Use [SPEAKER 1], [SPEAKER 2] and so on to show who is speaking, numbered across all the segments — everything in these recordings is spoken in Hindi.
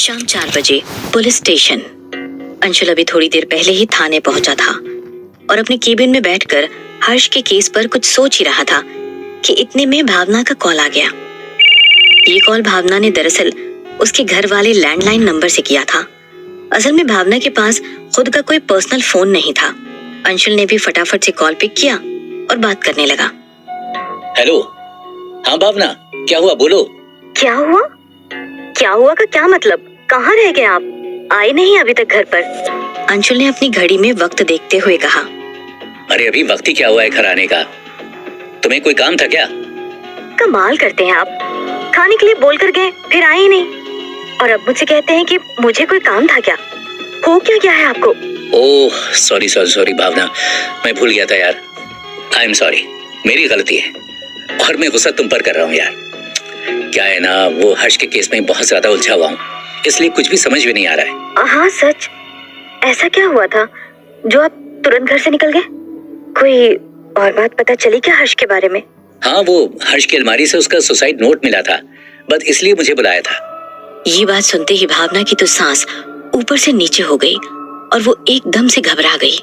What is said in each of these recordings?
[SPEAKER 1] शाम 4 बजे पुलिस स्टेशन। अंशुल अभी थोड़ी देर पहले ही थाने पहुंचा था और अपने केबिन में बैठकर हर्ष के केस पर कुछ सोच ही रहा था कि इतने में भावना का कॉल आ गया। ये कॉल भावना ने दरअसल उसके घर वाले लैंडलाइन नंबर से किया था। असल में भावना के पास खुद का कोई पर्सनल फोन नहीं था। अंशुल ने भी फटाफट से कॉल पिक किया और बात करने लगा।
[SPEAKER 2] हेलो, हाँ भावना, क्या हुआ बोलो।
[SPEAKER 1] क्या हुआ? क्या हुआ का क्या मतलब? कहाँ रह गए आप? आए नहीं अभी तक घर पर? अंशुल ने अपनी घड़ी में वक्त देखते हुए कहा।
[SPEAKER 2] अरे अभी वक्त ही क्या हुआ है घर आने का? तुम्हें कोई काम था क्या?
[SPEAKER 1] कमाल करते हैं आप, खाने के लिए बोल कर गए फिर आए ही नहीं, और अब मुझसे कहते हैं कि मुझे कोई काम था क्या? हो क्या गया है आपको?
[SPEAKER 2] ओह सॉरी सॉरी सॉरी भावना, मैं भूल गया था यार। आई एम सॉरी, मेरी गलती है और मैं गुस्सा तुम पर कर रहा हूँ यार। क्या है ना, वो हर्ष के केस में बहुत ज्यादा उलझा हुआ हूँ, इसलिए कुछ भी समझ में नहीं आ रहा है।
[SPEAKER 1] हाँ सच, ऐसा क्या हुआ था जो आप तुरंत घर से निकल गए? कोई और बात पता चली क्या हर्ष के बारे में?
[SPEAKER 2] हाँ, वो हर्ष की अलमारी से उसका सुसाइड नोट मिला था, बस इसलिए मुझे बुलाया था।
[SPEAKER 1] ये बात सुनते ही भावना की तो सांस ऊपर से नीचे हो गई और वो एकदम से घबरा गई।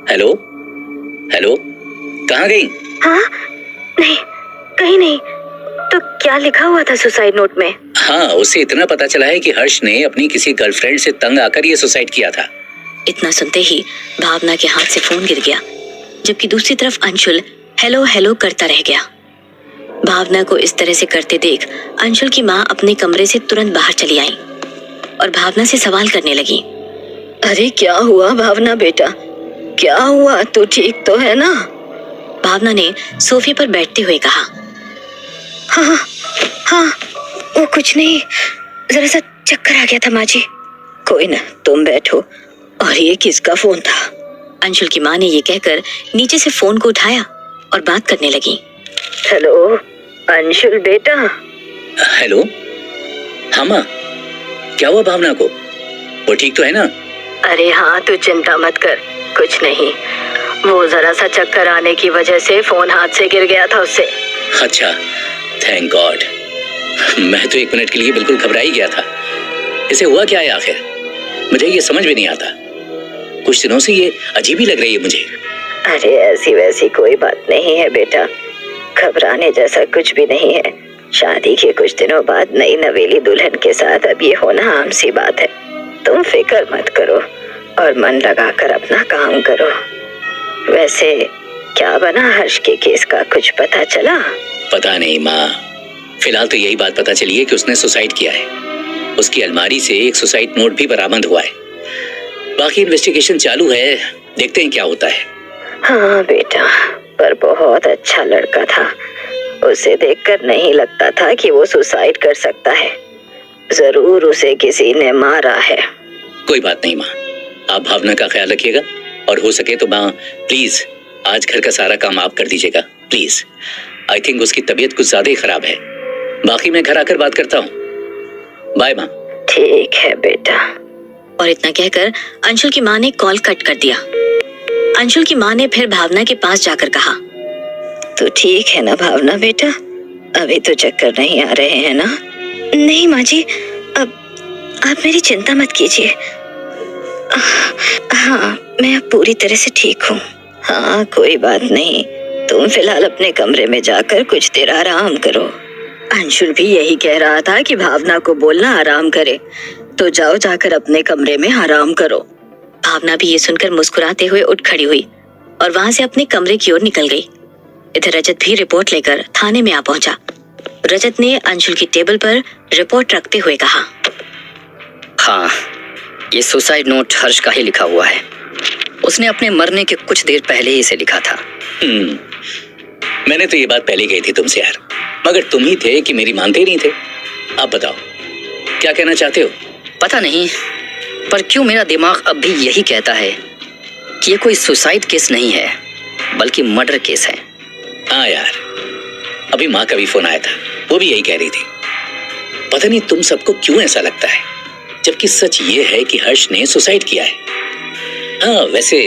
[SPEAKER 2] हेलो हेलो, कहाँ गई?
[SPEAKER 1] हाँ नहीं, कहीं नहीं। तो क्या लिखा हुआ था सुसाइड नोट में?
[SPEAKER 2] हाँ, उससे इतना पता चला है कि हर्ष ने अपनी किसी गर्लफ्रेंड से तंग आकर ये सुसाइड किया था।
[SPEAKER 1] इतना सुनते ही भावना के हाथ से फोन गिर गया, जबकि दूसरी तरफ अंशुल हेलो हेलो करता रह गया। भावना को इस तरह से करते देख अंशुल की माँ अपने कमरे से तुरंत बाहर चली आई और भावना से सवाल करने लगी। अरे क्या हुआ भावना बेटा, क्या हुआ? तू ठीक तो है ना? भावना ने सोफे पर बैठते हुए कहा। हाँ हाँ, वो कुछ नहीं, जरा सा चक्कर आ गया था माँ जी। कोई ना, तुम बैठो। और ये किसका फोन था? अंशुल की माँ ने ये कहकर नीचे से फोन को उठाया और बात करने लगी। हेलो अंशुल बेटा।
[SPEAKER 2] हेलो, हाँ माँ, क्या हुआ भावना को? वो ठीक तो है ना?
[SPEAKER 1] अरे हाँ, तू चिंता मत कर, कुछ नहीं। वो जरा सा चक्कर आने की वजह से फोन हाथ से गिर गया था उससे।
[SPEAKER 2] अच्छा, थैंक गॉड। मैं तो 1 मिनट के लिए बिल्कुल घबरा ही गया था। इसे हुआ क्या है आखिर? मुझे ये समझ में नहीं आता। कुछ दिनों से ये अजीब ही लग रही है मुझे।
[SPEAKER 1] अरे ऐसी वैसी कोई बात नहीं है बेटा, घबराने जैसा कुछ भी नहीं है। शादी के कुछ दिनों बाद नई नवेली दुल्हन के साथ अब ये होना आम सी बात है। तुम फिक्र मत करो और मन लगाकर अपना काम करो। वैसे क्या बना हर्ष के केस का, कुछ पता चला?
[SPEAKER 2] पता नहीं माँ, फिलहाल तो यही बात पता चली है कि उसने सुसाइड किया है। उसकी अलमारी से एक सुसाइड नोट भी बरामद हुआ है। बाकी इन्वेस्टिगेशन चालू है, देखते हैं क्या होता है।
[SPEAKER 1] हाँ बेटा, पर बहुत अच्छा लड़का था। उसे देखकर नहीं लगता था कि वो सुसाइड कर सकता है। जरूर उसे किसी ने मारा है।
[SPEAKER 2] कोई बात नहीं माँ, आप भावना का ख्याल रखिएगा और हो सके तो माँ प्लीज आज घर का सारा काम आप कर दीजिएगा प्लीज। आई थिंक उसकी तबीयत कुछ ज्यादा ही खराब है। बाकी मैं घर आकर बात करता हूँ। बाय माँ।
[SPEAKER 1] ठीक है बेटा। और इतना कहकर अंशुल की माँ ने कॉल कट कर दिया। अंशुल की माँ ने फिर भावना के पास जाकर कहा, तो ठीक है ना भावना बेटा, अभी तो चक्कर नहीं आ रहे हैं ना? नहीं माँ जी, अब आप मेरी चिंता मत कीजिए। हाँ, मैं अब पूरी तरह से ठीक हूँ। हाँ कोई बात नहीं, तुम फिलहाल अपने कमरे में जाकर कुछ देर आराम करो। अंशुल भी यही कह रहा था कि भावना को बोलना आराम करे, तो जाओ जाकर अपने कमरे में आराम करो। भावना भी ये सुनकर मुस्कुराते हुए उठ खड़ी हुई और वहां से अपने कमरे की ओर निकल गई। इधर रजत भी रिपोर्ट लेकर थाने में आ पहुंचा। रजत ने अंशुल की टेबल पर रिपोर्ट रखते हुए कहा,
[SPEAKER 3] हाँ, ये सुसाइड नोट हर्ष का ही लिखा हुआ है। उसने अपने मरने के कुछ देर पहले ही इसे लिखा था।
[SPEAKER 2] मैंने तो ये बात पहले कही थी तुमसे यार, मगर तुम ही थे कि मेरी मानते ही नहीं थे। आप बताओ क्या कहना चाहते हो?
[SPEAKER 3] पता नहीं, पर क्यों मेरा दिमाग अब भी यही कहता है कि ये कोई सुसाइड केस नहीं है बल्कि मर्डर केस है।
[SPEAKER 2] हाँ यार, अभी माँ का भी फोन आया था, वो भी यही कह रही थी। पता नहीं तुम सबको क्यों ऐसा लगता है, जबकि सच ये है कि हर्ष ने सुसाइड किया है। हाँ वैसे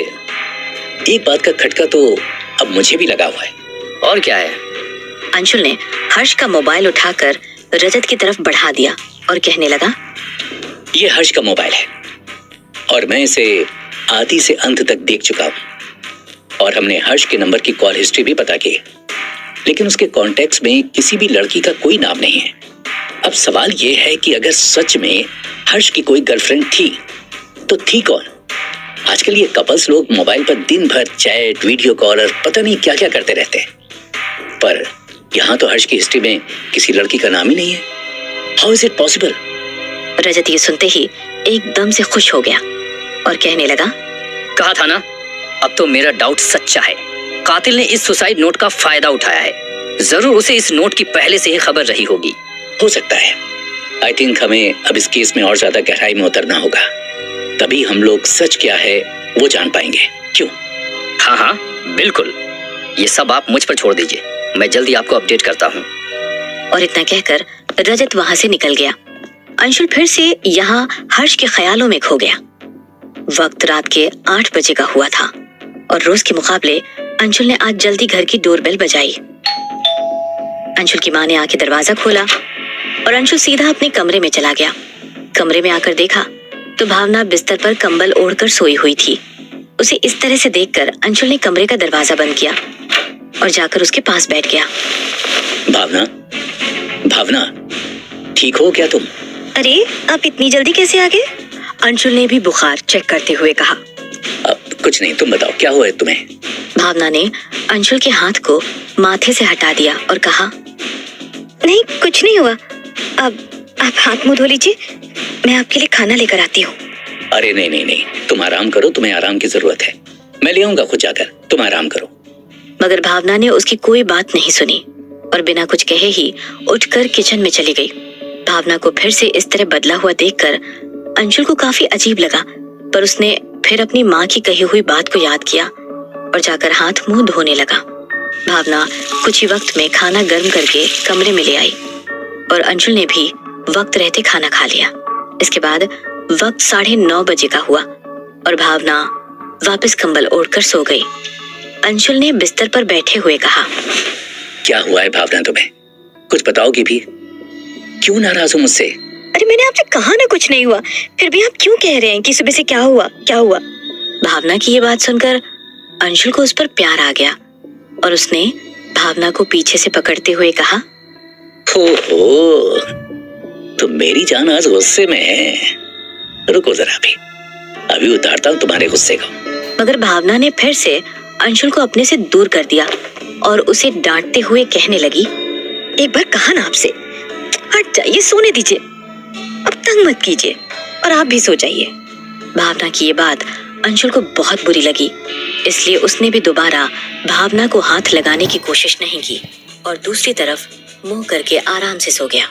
[SPEAKER 2] एक बात का खटका तो अब मुझे भी लगा हुआ है।
[SPEAKER 3] और क्या है?
[SPEAKER 1] अंशुल ने हर्ष का मोबाइल उठाकर रजत की तरफ बढ़ा दिया और कहने लगा,
[SPEAKER 2] ये हर्ष का मोबाइल है और मैं इसे आदि से अंत तक देख चुका हूं और हमने हर्ष के नंबर की कॉल हिस्ट्री भी पता की, लेकिन उसके कॉन्टैक्ट्स में किसी भी लड़की का कोई नाम नहीं है। अब सवाल यह है कि अगर सच में हर्ष की कोई गर्लफ्रेंड थी तो थी कौन? आजकल ये कपल्स लोग मोबाइल पर दिन भर चैट, वीडियो कॉल और पता नहीं क्या क्या करते रहते हैं, पर यहाँ तो हर्ष की हिस्ट्री में किसी लड़की का नाम ही नहीं है। How is it possible?
[SPEAKER 1] Rajat ये सुनते ही एकदम से खुश हो गया और कहने लगा,
[SPEAKER 3] कहा था ना, अब तो मेरा डाउट सच्चा है। कातिल ने इस सुसाइड नोट का फायदा उठाया है। जरूर उसे इस नोट की पहले से ही खबर रही होगी।
[SPEAKER 2] हो सकता है। आई थिंक हमें अब इस केस में और ज्यादा गहराई में उतरना होगा, तभी हम लोग सच क्या है वो जान पाएंगे। क्यों?
[SPEAKER 3] हाँ हाँ बिल्कुल, ये सब आप मुझ पर छोड़ दीजिए, मैं जल्दी आपको अपडेट करता हूँ।
[SPEAKER 1] और इतना कहकर रजत वहां से निकल गया। अंशुल फिर से यहाँ हर्ष के ख्यालों में खो गया। वक्त रात के 8 बजे का हुआ था और रोज के मुकाबले अंशुल ने आज जल्दी घर की डोरबेल बजाई। अंशुल की माँ ने आके दरवाजा खोला और अंशुल सीधा अपने कमरे में चला गया। कमरे में आकर देखा तो भावना बिस्तर पर कंबल ओढ़कर सोई हुई थी। उसे इस तरह से देखकर अंशुल ने कमरे का दरवाजा बंद किया और जाकर उसके पास बैठ गया।
[SPEAKER 2] भावना, भावना, ठीक हो क्या तुम?
[SPEAKER 1] अरे आप इतनी जल्दी कैसे आ गए? अंशुल ने भी बुखार चेक करते हुए कहा।
[SPEAKER 2] अब कुछ नहीं, तुम बताओ क्या हुआ है तुम्हें?
[SPEAKER 1] भावना ने अंशुल के हाथ को माथे से हटा दिया और कहा, नहीं कुछ नहीं हुआ। अब आप हाथ मुंह धो लीजिए, मैं आपके लिए खाना लेकर आती हूँ।
[SPEAKER 2] अरे नहीं नहीं नहीं, तुम आराम करो, तुम्हें आराम की जरूरत है। मैं ले आऊंगा खुद जाकर, तुम आराम करो।
[SPEAKER 1] मगर भावना ने उसकी कोई बात नहीं सुनी और बिना कुछ कहे ही उठकर किचन में चली गई। भावना को फिर से इस तरह बदला हुआ देखकर अंशुल को काफी अजीब लगा, पर उसने फिर अपनी माँ की कही हुई बात को याद किया और जाकर हाथ मुंह धोने लगा। भावना कुछ ही वक्त में खाना गर्म करके कमरे में ले आई और अंशुल ने भी वक्त रहते खाना खा लिया। इसके बाद वक्त 9:30 बजे का हुआ और भावना वापस कंबल ओढ़कर सो गई। अंशुल ने बिस्तर पर बैठे हुए कहा,
[SPEAKER 2] क्या हुआ है भावना तुम्हें? कुछ बताओगी भी? क्यों नाराज हो मुझसे?
[SPEAKER 1] अरे मैंने आपसे कहा ना कुछ नहीं हुआ, फिर भी आप क्यों कह रहे हैं कि सुबह से क्या हुआ क्या हुआ? भावना की ये बात सुनकर अंशुल को उस पर प्यार आ गया और उसने भावना को पीछे से पकड़ते हुए कहा,
[SPEAKER 2] हो तो मेरी जान आज गुस्से में है। रुको जरा, अभी उतारता हूँ तुम्हारे गुस्से को।
[SPEAKER 1] मगर भावना ने फिर से अंशुल को अपने से दूर कर दिया और उसे डांटते हुए कहने लगी, एक बार कहा ना आपसे, हट जाइए, सोने दीजिए, अब तंग मत कीजिए और आप भी सो जाइए। भावना की ये बात अंशुल को बहुत बुरी लगी, इसलिए उसने भी दोबारा भावना को हाथ लगाने की कोशिश नहीं की और दूसरी तरफ मुंह करके आराम से सो गया।